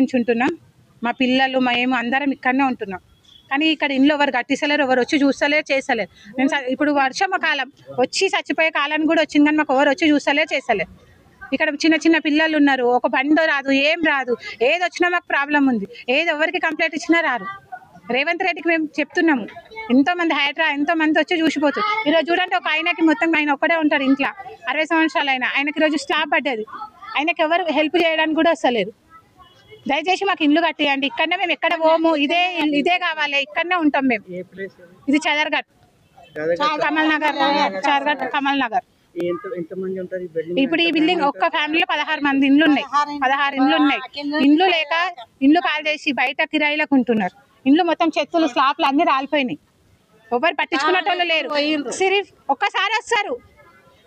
నుంచి ఉంటున్నాం. మా పిల్లలు మేము అందరం ఇక్కడనే ఉంటున్నాం. కానీ ఇక్కడ ఇంట్లో ఎవరు కట్టిస్తలేరు, ఎవరు వచ్చి చూస్తలేరు, చేస్తలేరు. మేము ఇప్పుడు వర్షమ కాలం వచ్చి చచ్చిపోయే కాలానికి కూడా వచ్చింది, కానీ మాకు ఎవరు వచ్చి చూస్తలేరు, చేస్తలేరు. ఇక్కడ చిన్న చిన్న పిల్లలు ఉన్నారు, ఒక బండి రాదు, ఏం రాదు. ఏది వచ్చినా మాకు ప్రాబ్లం ఉంది. ఏది ఎవరికి కంప్లైంట్ ఇచ్చినా రారు. రేవంత్ రెడ్డికి మేము చెప్తున్నాము, ఎంతోమంది ఎంతోమంది వచ్చి చూసిపోతారు. ఈరోజు చూడండి, ఒక ఆయనకి మొత్తం ఆయన ఒక్కడే ఉంటాడు ఇంట్లో, 60 సంవత్సరాలు అయినా. ఆయనకి ఈరోజు స్లాబ్ పడ్డది, ఆయనకి ఎవరు హెల్ప్ చేయడానికి కూడా వస్తలేరు. దయచేసి మాకు ఇల్లు కట్టియండి. ఇక్కడనే మేము ఎక్కడ పోము, ఇదే కావాలి, ఇక్కడనే ఉంటాం మేము. ఇది చదర్ఘట్, కమల్ నగర్, చదర్ఘట్ కమల్ నగర్. ఇప్పుడు ఈ బిల్డింగ్ ఒక్క ఫ్యామిలీలో 16 మంది ఇండ్లు ఉన్నాయి, 16 ఇండ్లు ఉన్నాయి. ఇండ్లు లేక ఇండ్లు కాల్ చేసి బయట కిరాయిలకు ఉంటున్నారు. ఇండ్లు మొత్తం చెత్తలు స్లాబ్లు అన్ని రాలిపోయినాయి. ఎవరు పట్టించుకున్నట్టు లేరు. సిరిఫ్ ఒక్కసారి వస్తారు,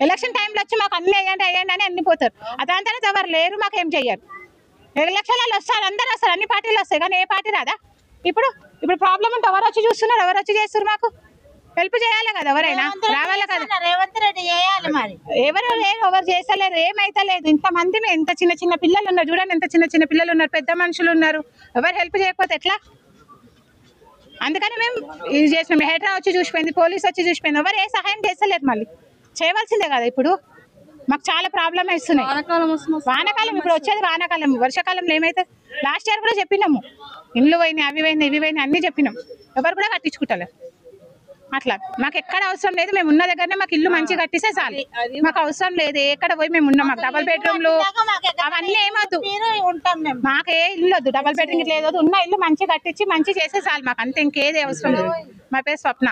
ఎలక్షన్ టైంలో వచ్చి మాకు అన్ని వేయండి అని అన్ని పోతారు. అదంతా ఎవరు లేరు, మాకేం చెయ్యరు. ఎలక్షన్లలో వస్తారు, అందరూ వస్తారు, అన్ని పార్టీలు వస్తాయి, కానీ ఏ పార్టీ రాదా? ఇప్పుడు ప్రాబ్లం ఉంటే ఎవరు వచ్చి చూస్తున్నారు, ఎవరు వచ్చి చేస్తారు? మాకు హెల్ప్ చేయాలి కదా, ఎవరైనా రావాలి కదా. రేవంత్ రెడ్డి చేయాలి, మరి ఎవరు లేరు, ఎవరు చేస్తలేరు, ఏమైతే లేదు. ఇంతమంది ఎంత చిన్న చిన్న పిల్లలు ఉన్నారు, చూడండి ఎంత చిన్న చిన్న పిల్లలు ఉన్నారు, పెద్ద మనుషులు ఉన్నారు. ఎవరు హెల్ప్ చేయకపోతే ఎట్లా? అందుకని మేము ఇది చేసినాం. హెడ్రా వచ్చి చూసిపోయింది, పోలీస్ వచ్చి చూసిపోయింది, ఎవరు ఏ సహాయం చేస్తలేరు. మళ్ళీ చేయవలసిందే కదా. ఇప్పుడు మాకు చాలా ప్రాబ్లమ్ ఇస్తున్నాయి. వానాకాలం ఇప్పుడు వచ్చేది వానాకాలం, వర్షాకాలంలో ఏమైతే లాస్ట్ ఇయర్ కూడా చెప్పినాము, ఇండ్లు పోయినాయి, అవి పోయినాయి, ఇవి పోయినాయి అన్నీ చెప్పినాం. ఎవరు కూడా కట్టించుకుంటలేరు. అట్లా మాకు ఎక్కడ అవసరం లేదు, మేము ఉన్న దగ్గరనే మాకు ఇల్లు మంచిగా కట్టిస్తే చాలు. మాకు అవసరం లేదు ఎక్కడ పోయి మేము ఉన్నాం. మాకు డబల్ బెడ్రూమ్లు అవన్నీ ఏమొద్దు, మాకు ఏ ఇల్లు వద్దు, డబల్ బెడ్రూమ్ ఇట్లా ఏదో ఉన్న ఇల్లు మంచిగా కట్టించి మంచిగా చేస్తే చాలు మాకు, అంతే. ఇంకేది అవసరం లేదు. మా పేరు స్వప్న.